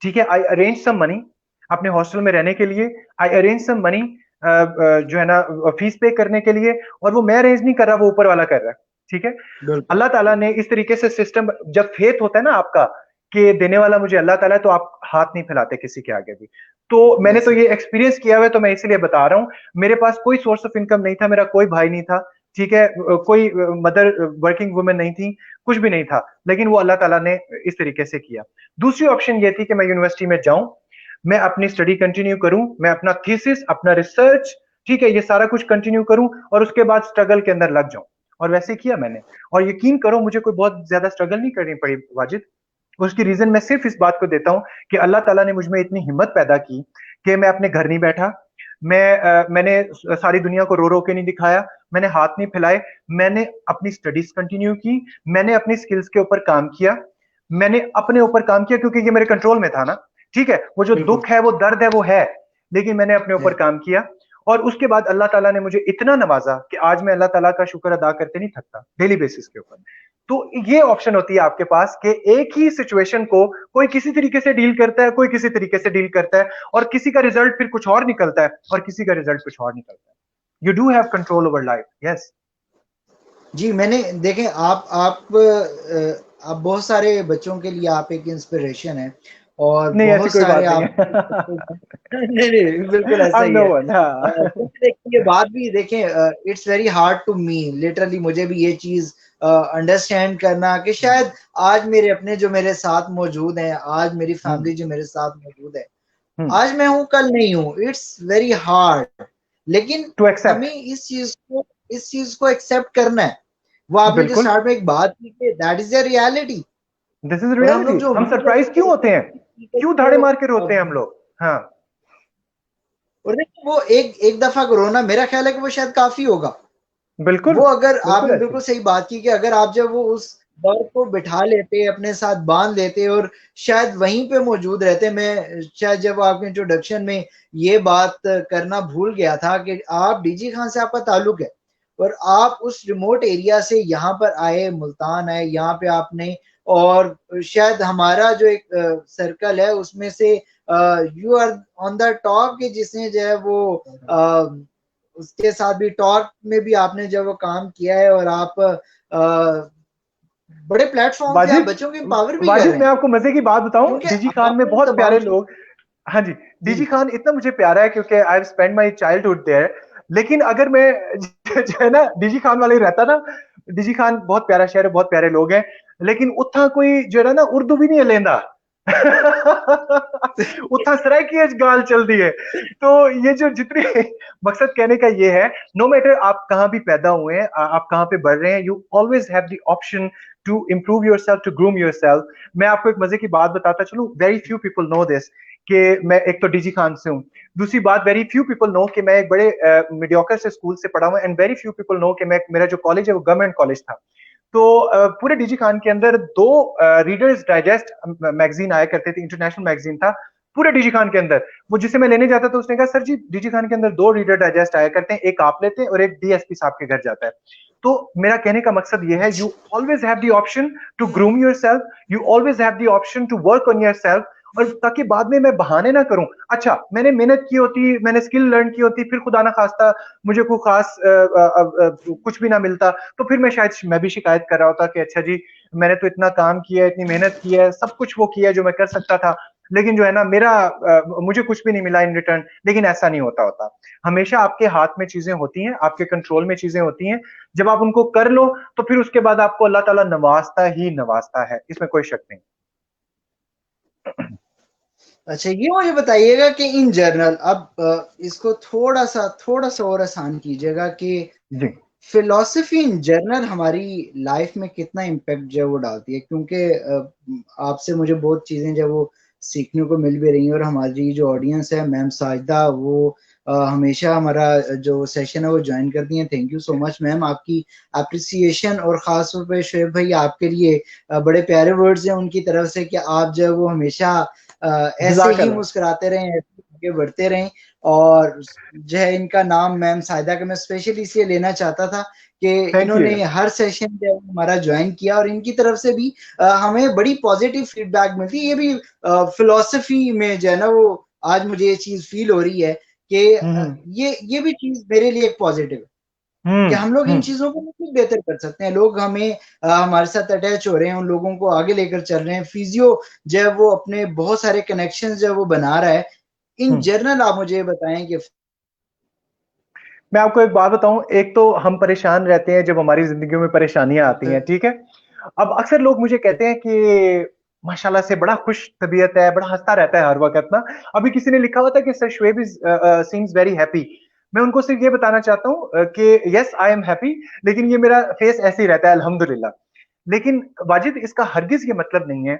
[SPEAKER 2] ठीक है, आई अरेंज सम मनी अपने हॉस्टल में रहने के लिए, आई अरेंज सम मनी जो है ना फीस पे करने के लिए, और वो मैं अरेंज नहीं कर रहा, वो ऊपर वाला कर रहा है, ठीक है।
[SPEAKER 1] बिल्कुल
[SPEAKER 2] अल्लाह ताला ने इस तरीके से सिस्टम, जब फेथ होता है ना आपका कि देने वाला मुझे अल्लाह ताला है, तो आप हाथ नहीं फैलाते किसी के आगे भी। तो मैंने तो
[SPEAKER 1] वैसे
[SPEAKER 2] ये एक्सपीरियंस किया हुआ है, तो मैं इसीलिए बता रहा हूँ। मेरे पास कोई सोर्स ऑफ इनकम नहीं था, मेरा कोई भाई नहीं था, ठीक है, कोई मदर वर्किंग वुमेन नहीं थी, कुछ भी नहीं था, लेकिन वो अल्लाह ताला ने इस तरीके से किया। दूसरी ऑप्शन ये थी कि मैं यूनिवर्सिटी में जाऊं, मैं अपनी स्टडी कंटिन्यू करूं, मैं अपना थीसिस, अपना रिसर्च, ठीक है, ये सारा कुछ कंटिन्यू करूं, और उसके बाद स्ट्रगल के अंदर लग जाऊं। और वैसे किया मैंने, और यकीन करो मुझे कोई बहुत ज्यादा स्ट्रगल नहीं करनी पड़ी वाजिद। उसकी रीजन मैं सिर्फ इस बात को देता हूं कि अल्लाह ताला ने मुझ में इतनी हिम्मत पैदा की कि मैं अपने घर नहीं बैठा, मैंने सारी दुनिया को रो रो के नहीं दिखाया, मैंने हाथ नहीं फैलाए, मैंने अपनी स्टडीज कंटिन्यू की, मैंने अपनी स्किल्स के ऊपर काम किया, मैंने अपने ऊपर काम किया, क्योंकि ये मेरे कंट्रोल में था ना, ठीक है, वो जो
[SPEAKER 1] बिल्कुल
[SPEAKER 2] दुख है, वो दर्द है, वो है, लेकिन मैंने अपने ऊपर
[SPEAKER 1] है।
[SPEAKER 2] काम किया। और उसके बाद अल्लाह ताला ने मुझे इतना नवाजा कि आज मैं अल्लाह ताला का शुक्र अदा करते नहीं थकता, डेली बेसिस के ऊपर। तो ये ऑप्शन होती है आपके पास कि एक ही सिचुएशन को कोई किसी तरीके से डील करता है, कोई किसी तरीके से डील करता है, और किसी का रिजल्ट फिर कुछ और निकलता है, और किसी का रिजल्ट कुछ और निकलता है। You do have control over life, yes.
[SPEAKER 1] जी मैंने देखें, आप बहुत सारे बच्चों के लिए आप एक इंस्पिरेशन है, और
[SPEAKER 2] नहीं, ऐसी
[SPEAKER 1] बहुत
[SPEAKER 2] कोई
[SPEAKER 1] सारे
[SPEAKER 2] बात नहीं
[SPEAKER 1] आप
[SPEAKER 2] है।
[SPEAKER 1] नहीं नहीं बिल्कुल ऐसा
[SPEAKER 2] I'm
[SPEAKER 1] ही
[SPEAKER 2] no
[SPEAKER 1] है।
[SPEAKER 2] one, हाँ।
[SPEAKER 1] क्योंकि देखिए ये बात भी देखें, it's very hard to me literally, मुझे भी ये चीज अंडरस्टैंड करना कि शायद आज मेरे अपने जो मेरे साथ मौजूद हैं, आज मेरी
[SPEAKER 2] हम्म।
[SPEAKER 1] फैमिली जो मेरे साथ मौजूद है,
[SPEAKER 2] हम्म।
[SPEAKER 1] आज मैं हूं कल नहीं हूं, इट्स वेरी हार्ड। लेकिन
[SPEAKER 2] टू एक्सेप्ट।
[SPEAKER 1] हमें इस चीज को एक्सेप्ट करना है। वो आपने जो
[SPEAKER 2] बिल्कुल।
[SPEAKER 1] स्टार्ट में एक बात की कि that is the reality.
[SPEAKER 2] This is
[SPEAKER 1] और हम
[SPEAKER 2] रियलिटी।
[SPEAKER 1] लोग जो
[SPEAKER 2] हम
[SPEAKER 1] उम्मीद
[SPEAKER 2] सरप्राइज
[SPEAKER 1] रखते
[SPEAKER 2] क्यों
[SPEAKER 1] हैं
[SPEAKER 2] होते हैं,
[SPEAKER 1] people
[SPEAKER 2] क्यों धाड़े
[SPEAKER 1] को,
[SPEAKER 2] मार के रोते हैं हम लोग? हाँ।
[SPEAKER 1] और देखिए वो एक एक दफा कोरोना, मेरा ख्याल है कि वो शायद काफी होगा।
[SPEAKER 2] बिल्कुल।
[SPEAKER 1] वो अगर
[SPEAKER 2] बिल्कुल
[SPEAKER 1] आपने
[SPEAKER 2] ऐसे।
[SPEAKER 1] बिल्कुल सही बात की कि अगर आप जब वो उस दर्द को बिठा लेते, अपने साथ बांध लेते और शायद वहीं पे मौजूद रहते। मैं शायद जब आपके इंट्रोडक्शन में ये बात करना भूल गया था कि आप डीजी खान से आपका ताल्लुक है, और आप उस रिमोट एरिया से यहाँ पर आए, मुल्तान आए, यहाँ पे आपने, और शायद हमारा जो एक सर्कल है उसमें से you are on the top, कि जिसने जो है वो उसके साथ भी टॉक में भी आपने जब वो काम किया है, और आप बड़े प्लेटफॉर्म पे आप
[SPEAKER 2] वाजिद,
[SPEAKER 1] बच्चों की पावर भी कर
[SPEAKER 2] वाजिद
[SPEAKER 1] रहे
[SPEAKER 2] मैं
[SPEAKER 1] हैं।
[SPEAKER 2] आपको मजे की बात बताऊं,
[SPEAKER 1] क्योंकि
[SPEAKER 2] डीजी खान में
[SPEAKER 1] आपने
[SPEAKER 2] बहुत
[SPEAKER 1] तमाम
[SPEAKER 2] प्यारे
[SPEAKER 1] चीज।
[SPEAKER 2] लोग। हाँ जी।
[SPEAKER 1] जी
[SPEAKER 2] डीजी खान इतना मुझे प्यारा है क्योंकि I have spend my childhood there. लेकिन अगर मैं जो है ना डीजी खान वाले ही रहता ना, डीजी खान बहुत प्यारा शहर है, बहुत प्यारे लोग हैं, लेकिन उतना कोई जो है ना उर्दू भी नहीं लेंदा। उतना सराय की गाल चल दी है। तो ये जो जितने मकसद कहने का ये है, नो मैटर आप कहाँ भी पैदा हुए हैं, आप कहाँ पे बढ़ रहे हैं, you always have the option to improve your self, to groom your self. मैं आपको एक मजे की बात बताता चलूं, very few people know this, कि मैं एक तो डीजी खान से हूँ। दूसरी बात, वेरी फ्यू पीपल नो कि मैं एक बड़े मीडियोकर से स्कूल से पढ़ा हूँ, and very few people no कि मैं, मेरा जो कॉलेज है वो गवर्नमेंट कॉलेज था। तो पूरे डीजी खान के अंदर दो रीडर्स डाइजेस्ट मैगजीन आया करते थे, इंटरनेशनल मैगजीन था पूरे डीजी खान के अंदर। वो जिसे मैं लेने जाता था उसने कहा सर जी डीजी खान के अंदर दो रीडर डाइजेस्ट आया करते हैं, एक आप लेते हैं और एक डीएसपी साहब के घर जाता है। तो मेरा कहने का मकसद ये है, you always have the option to groom yourself, you always have the option to work on yourself, और ताकि बाद में मैं बहाने ना करूं, अच्छा मैंने मेहनत की होती, मैंने स्किल लर्न की होती, फिर खुदा ना खास्ता मुझे कोई खास कुछ भी ना मिलता, तो फिर मैं शायद मैं भी शिकायत कर रहा होता कि अच्छा जी मैंने तो इतना काम किया है, इतनी मेहनत की है, सब कुछ वो किया जो मैं कर सकता था, लेकिन जो है ना मेरा मुझे कुछ भी नहीं मिला इन रिटर्न। लेकिन ऐसा नहीं होता होता, हमेशा आपके हाथ में चीजें होती हैं, आपके कंट्रोल में चीजें होती हैं, जब आप उनको कर लो तो फिर उसके बाद आपको अल्लाह ताला नवाजता ही नवाजता है, इसमें कोई शक नहीं।
[SPEAKER 1] अच्छा, ये मुझे बताइएगा कि इन जनरल अब इसको थोड़ा सा और आसान कीजिएगा कि
[SPEAKER 2] जी
[SPEAKER 1] फिलॉसफी इन जनरल हमारी लाइफ में कितना इम्पैक्ट जो है वो डालती है, क्योंकि आपसे मुझे बहुत चीजें जो वो सीखने को मिल भी रही हैं, और हमारी जो ऑडियंस है मैम साजिदा वो हमेशा हमारा जो सेशन है वो ज्वाइन करती हैं। Thank you so much ma'am, आपकी अप्रिसिएशन और ख़ास तौर पे शोएब भाई आपके लिए बड़े प्यारे वर्ड्स हैं उनकी तरफ से कि आप जो है वो हमेशा ऐसे ही
[SPEAKER 2] जज़ाकल्लाह।
[SPEAKER 1] मुस्कुराते रहें, ऐसे आगे बढ़ते रहें। और जो है इनका नाम मैम साहिदा का मैं स्पेशली इसलिए लेना चाहता था कि
[SPEAKER 2] थैंक यू।
[SPEAKER 1] इन्होंने हर सेशन जो है हमारा ज्वाइन किया, और इनकी तरफ से भी हमें बड़ी पॉजिटिव फीडबैक मिलती है। ये भी फिलोसफी में जो है ना वो आज मुझे ये चीज फील हो रही है कि
[SPEAKER 2] हम्म
[SPEAKER 1] ये भी चीज मेरे लिए एक पॉजिटिव है कि हम लोग इन
[SPEAKER 2] हम्म।
[SPEAKER 1] चीजों को बहुत बेहतर कर सकते हैं। लोग हमें हमारे साथ अटैच हो रहे हैं, उन लोगों को आगे लेकर चल रहे हैं। फिजियो जो है वो अपने बहुत सारे कनेक्शन जो है वो बना रहा है। इन
[SPEAKER 2] हम्म।
[SPEAKER 1] जनरल आप मुझे बताएं कि
[SPEAKER 2] मैं आपको एक बात बताऊं, एक तो हम परेशान रहते हैं जब हमारी जिंदगी में परेशानियां आती हैं, ठीक है। अब अक्सर लोग मुझे कहते हैं कि माशाल्लाह से बड़ा खुश तबीयत है, बड़ा हंसता रहता है हर वक्त ना। अभी किसी ने लिखा हुआ था कि sir Shoaib is seems very happy. मैं उनको सिर्फ ये बताना चाहता हूँ कि यस आई एम हैप्पी, लेकिन ये मेरा फेस ऐसे ही रहता है अल्हम्दुलिल्लाह। लेकिन वाजिद, इसका हरगिज ये मतलब नहीं है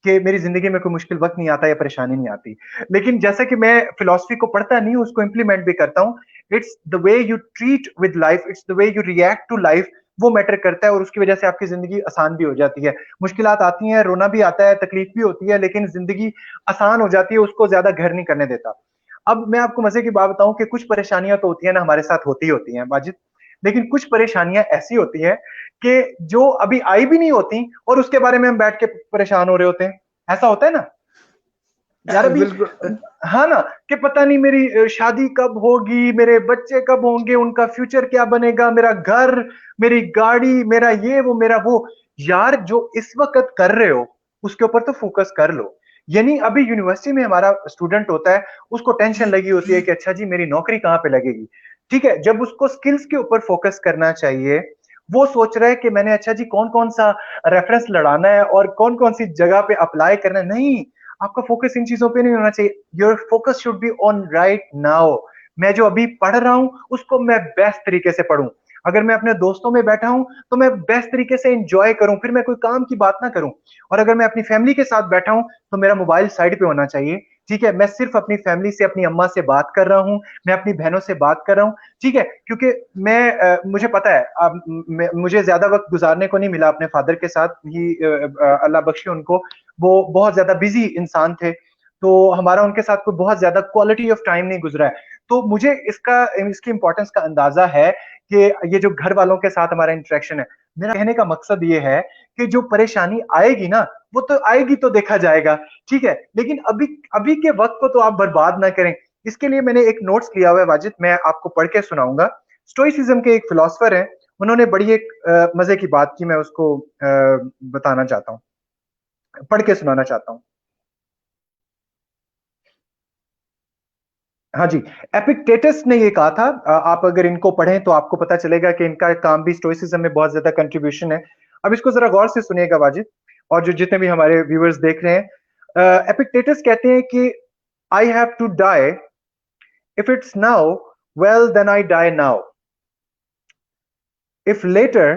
[SPEAKER 2] कि मेरी जिंदगी में कोई मुश्किल वक्त नहीं आता या परेशानी नहीं आती। लेकिन जैसा कि मैं फिलोसफी को पढ़ता नहीं हूँ, उसको इंप्लीमेंट भी करता हूँ। It's the way you treat with life, it's the way you react to life, वो मैटर करता है, और उसकी वजह से आपकी जिंदगी आसान भी हो जाती है। मुश्किलात आती हैं, रोना भी आता है, तकलीफ भी होती है, लेकिन जिंदगी आसान हो जाती है, उसको ज्यादा घर नहीं करने देता। अब मैं आपको मजे की बात बताऊं कि कुछ परेशानियां तो होती है ना, हमारे साथ होती ही होती हैं वाजिद, लेकिन कुछ परेशानियां ऐसी होती हैं कि जो अभी आई भी नहीं होती, और उसके बारे में हम बैठ के परेशान हो रहे होते हैं। ऐसा होता है ना यार अभी।
[SPEAKER 1] बिल्कुल
[SPEAKER 2] हाँ ना, कि पता नहीं मेरी शादी कब होगी, मेरे बच्चे कब होंगे, उनका फ्यूचर क्या बनेगा, मेरा घर, मेरी गाड़ी, मेरा ये वो मेरा वो। यार जो इस वक्त कर रहे हो उसके ऊपर तो फोकस कर लो। यानी अभी यूनिवर्सिटी में हमारा स्टूडेंट होता है, उसको टेंशन लगी होती है कि अच्छा जी मेरी नौकरी कहाँ पे लगेगी। ठीक है, जब उसको स्किल्स के ऊपर फोकस करना चाहिए, वो सोच रहा है कि मैंने अच्छा जी कौन कौन सा रेफरेंस लड़ाना है और कौन कौन सी जगह पे अप्लाई करना है। नहीं, आपका फोकस इन चीजों पे नहीं होना चाहिए। Your focus should be on right now. मैं जो अभी पढ़ रहा हूं उसको मैं बेस्ट तरीके से पढूं। अगर मैं अपने दोस्तों में बैठा हूं तो मैं बेस्ट तरीके से एंजॉय करूं, फिर मैं कोई काम की बात ना करूं। और अगर मैं अपनी फैमिली के साथ बैठा हूं तो मेरा मोबाइल साइड पे होना चाहिए। ठीक है, मैं सिर्फ अपनी फैमिली से, अपनी अम्मा से बात कर रहा हूं, मैं अपनी बहनों से बात कर रहा हूं। ठीक है, क्योंकि मुझे पता है मुझे ज्यादा वक्त गुजारने को नहीं मिला अपने फादर के साथ ही, अल्लाह बख्शे उनको, वो बहुत ज्यादा बिजी इंसान थे, तो हमारा उनके साथ कोई बहुत ज्यादा क्वालिटी ऑफ टाइम नहीं गुजरा है। तो मुझे इसकी इंपॉर्टेंस का अंदाजा है कि ये जो घर वालों के साथ हमारा इंटरेक्शन है। मेरा कहने का मकसद ये है कि जो परेशानी आएगी ना, वो तो आएगी, तो देखा जाएगा। ठीक है, लेकिन अभी अभी के वक्त को तो आप बर्बाद ना करें। इसके लिए मैंने एक नोट्स लिया हुआ है वाजिद, मैं आपको पढ़ के सुनाऊंगा। स्टोइसिज्म के एक फिलोसफर है, उन्होंने बड़ी एक मजे की बात की, मैं उसको बताना चाहता हूँ, पढ़ के सुनाना चाहता हूँ। हाँ जी, एपिक्टेटस ने ये कहा था, आप अगर इनको पढ़ें तो आपको पता चलेगा कि इनका काम भी स्टोइसिज्म में बहुत ज्यादा कंट्रीब्यूशन है। अब इसको जरा गौर से सुनिएगा वाजिद, और जो जितने भी हमारे व्यूअर्स देख रहे हैं। एपिक्टेटस कहते हैं कि I have to die, if it's now, well then I die now, if later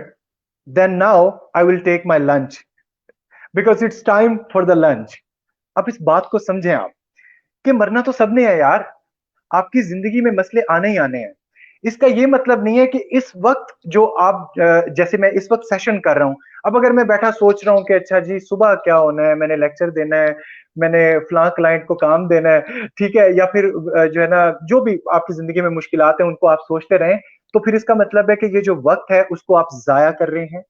[SPEAKER 2] then now I will take my lunch, because it's time for the lunch. अब इस बात को समझें आप, कि मरना तो सबने है यार, आपकी जिंदगी में मसले आने ही आने हैं। इसका ये मतलब नहीं है कि इस वक्त जो आप जैसे मैं इस वक्त सेशन कर रहा हूं, अब अगर मैं बैठा सोच रहा हूं कि अच्छा जी सुबह क्या होना है, मैंने लेक्चर देना है, मैंने फलां क्लाइंट को काम देना है, ठीक है, या फिर जो है ना जो भी आपकी जिंदगी में मुश्किलात हैं उनको आप सोचते रहें, तो फिर इसका मतलब है कि ये जो वक्त है उसको आप जाया कर रहे हैं।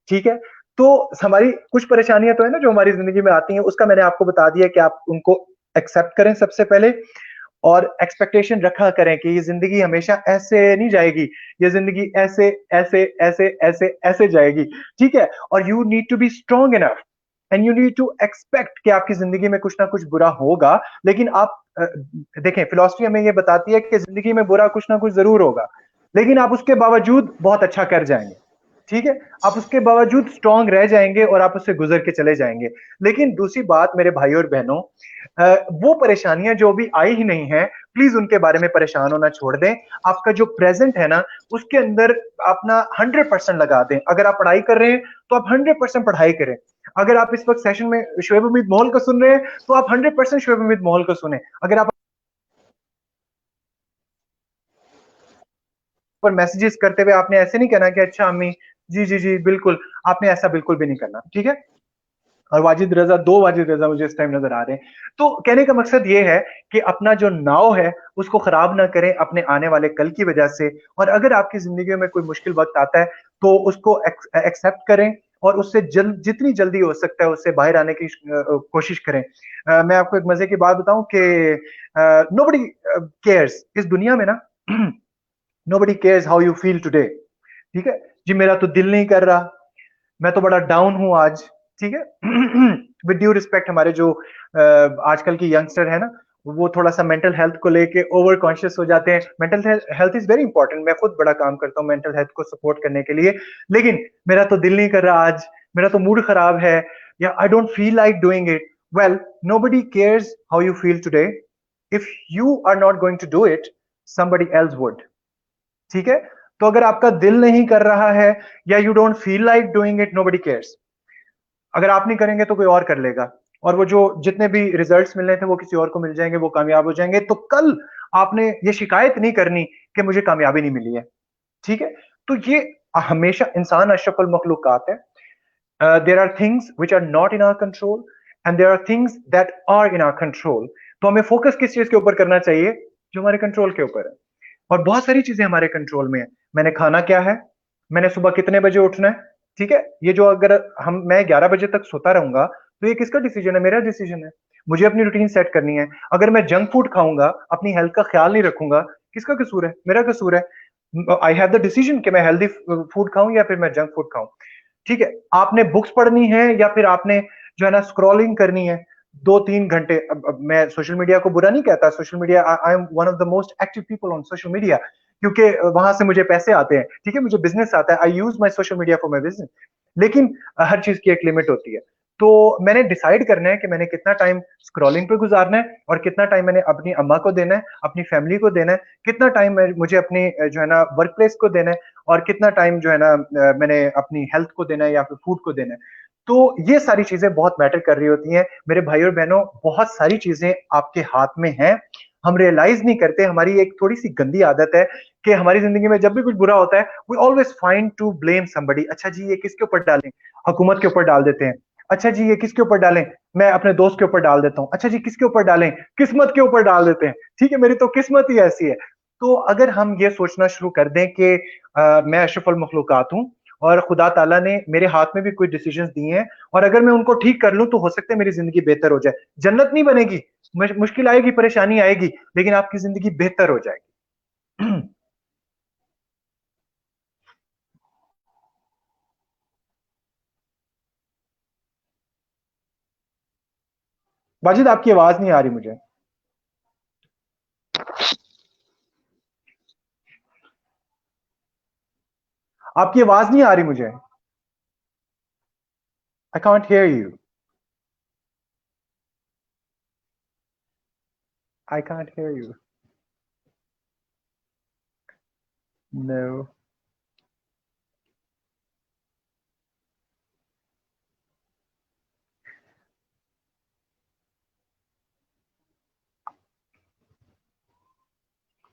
[SPEAKER 2] ठीक है, तो हमारी कुछ परेशानियां तो है ना जो हमारी जिंदगी में आती हैं, उसका मैंने आपको बता दिया कि आप उनको एक्सेप्ट करें सबसे पहले, और एक्सपेक्टेशन रखा करें कि ये जिंदगी हमेशा ऐसे नहीं जाएगी, ये जिंदगी ऐसे ऐसे ऐसे ऐसे ऐसे जाएगी। ठीक है, और you need to be strong enough and you need to expect कि आपकी जिंदगी में कुछ ना कुछ बुरा होगा, लेकिन आप देखें, फिलॉसफी हमें ये बताती है कि जिंदगी में बुरा कुछ ना कुछ जरूर होगा, लेकिन आप उसके बावजूद बहुत अच्छा कर जाएंगे। ठीक है, आप उसके बावजूद स्ट्रांग रह जाएंगे और आप उससे गुजर के चले जाएंगे। लेकिन दूसरी बात मेरे भाई और बहनों, वो परेशानियां जो अभी आई ही नहीं है, प्लीज उनके बारे में परेशान होना छोड़ दें। आपका जो प्रेजेंट है ना, उसके अंदर अपना 100% लगा दें। अगर आप पढ़ाई कर रहे हैं तो आप 100% पढ़ाई करें। अगर आप इस वक्त सेशन में शोएब उम्मीद मोहल को सुन रहे हैं तो आप 100% शोएब उम्मीद मोहल को सुने। अगर आप पर मैसेजेस करते हुए आपने ऐसे नहीं कहना कि अच्छा अम्मी जी जी जी बिल्कुल, आपने ऐसा बिल्कुल भी नहीं करना। ठीक है, और वाजिद रजा, दो वाजिद रजा मुझे इस टाइम नजर आ रहे हैं। तो कहने का मकसद ये है कि अपना जो नाव है उसको खराब ना करें अपने आने वाले कल की वजह से। और अगर आपकी जिंदगी में कोई मुश्किल वक्त आता है तो उसको एक्सेप्ट करें और उससे जितनी जल्दी हो सकता है उससे बाहर आने की कोशिश करें। मैं आपको एक मजे की बात बताऊं कि नोबडी केयर्स इस दुनिया में ना, nobody cares how you feel today. ठीक है जी, मेरा तो दिल नहीं कर रहा, मैं तो बड़ा डाउन हूं आज। ठीक है, विद ड्यू रिस्पेक्ट, हमारे जो आजकल के यंगस्टर है ना, वो थोड़ा सा मेंटल हेल्थ को लेके ओवर कॉन्शियस हो जाते हैं। Mental health is very important, मैं खुद बड़ा काम करता हूँ मेंटल हेल्थ को सपोर्ट करने के लिए, लेकिन मेरा तो दिल नहीं कर रहा आज, मेरा तो मूड खराब है, या I don't feel like doing it. Well, nobody cares how you feel today. If you are not going to do it, somebody else would। ठीक है, तो अगर आपका दिल नहीं कर रहा है या you don't feel like doing it, nobody cares. अगर आप नहीं करेंगे तो कोई और कर लेगा, और वो जो जितने भी रिजल्ट्स मिलने थे वो किसी और को मिल जाएंगे, वो कामयाब हो जाएंगे। तो कल आपने ये शिकायत नहीं करनी कि मुझे कामयाबी नहीं मिली है। ठीक है, तो ये हमेशा, इंसान अशरफुल मखलूकात है। There are things which are not in our control and there are things that are in our control. तो हमें फोकस किस चीज के ऊपर करना चाहिए? जो हमारे कंट्रोल के ऊपर है। और बहुत सारी चीजें हमारे कंट्रोल में है। मैंने खाना क्या है, मैंने सुबह कितने बजे उठना है। ठीक है, ये जो अगर मैं 11 बजे तक सोता रहूंगा तो ये किसका डिसीजन है? मेरा डिसीजन है। मुझे अपनी रूटीन सेट करनी है। अगर मैं जंक फूड खाऊंगा, अपनी हेल्थ का ख्याल नहीं रखूंगा, किसका कसूर है? मेरा कसूर है। आई हैव द डिसीजन कि मैं हेल्दी फूड खाऊं या फिर मैं जंक फूड खाऊं। ठीक है, आपने बुक्स पढ़नी है या फिर आपने जो है ना स्क्रॉलिंग करनी है 2-3 घंटे। अब मैं सोशल मीडिया को बुरा नहीं कहता, social media, I am one of the most active people on social media, क्योंकि वहां से मुझे पैसे आते हैं। ठीक है, मुझे बिजनेस आता है, I use my social media for my business. लेकिन हर चीज की एक लिमिट होती है। तो मैंने डिसाइड करना है कि मैंने कितना टाइम स्क्रॉलिंग पे गुजारना है और कितना टाइम मैंने अपनी अम्मा को देना है, अपनी फैमिली को देना है, कितना टाइम मुझे अपनी जो है ना वर्क प्लेस को देना है, और कितना टाइम जो है ना मैंने अपनी हेल्थ को देना है या फिर फूड को देना है। तो ये सारी चीजें बहुत मैटर कर रही होती हैं मेरे भाई और बहनों। बहुत सारी चीजें आपके हाथ में हैं, हम रियलाइज नहीं करते। हमारी एक थोड़ी सी गंदी आदत है कि हमारी जिंदगी में जब भी कुछ बुरा होता है we always find to blame somebody. अच्छा जी, ये किसके ऊपर डालें? हुकूमत के ऊपर डाल देते हैं। अच्छा जी, ये किसके ऊपर डालें? मैं अपने दोस्त के ऊपर डाल देता हूँ। अच्छा जी, किसके ऊपर डालें? किस्मत के ऊपर डाल देते हैं। ठीक है, मेरी तो किस्मत ही ऐसी है। तो अगर हम ये सोचना शुरू कर दें कि मैं अशरफुल मखलूकात हूँ और खुदा ताला ने मेरे हाथ में भी कोई डिसीजंस दिए हैं, और अगर मैं उनको ठीक कर लूं तो हो सकता है मेरी जिंदगी बेहतर हो जाए। जन्नत नहीं बनेगी, मुश्किल आएगी, परेशानी आएगी, लेकिन आपकी जिंदगी बेहतर हो जाएगी। वाजिद, आपकी आवाज नहीं आ रही मुझे। आपकी आवाज नहीं आ रही मुझे। I can't hear you. I can't hear you. No.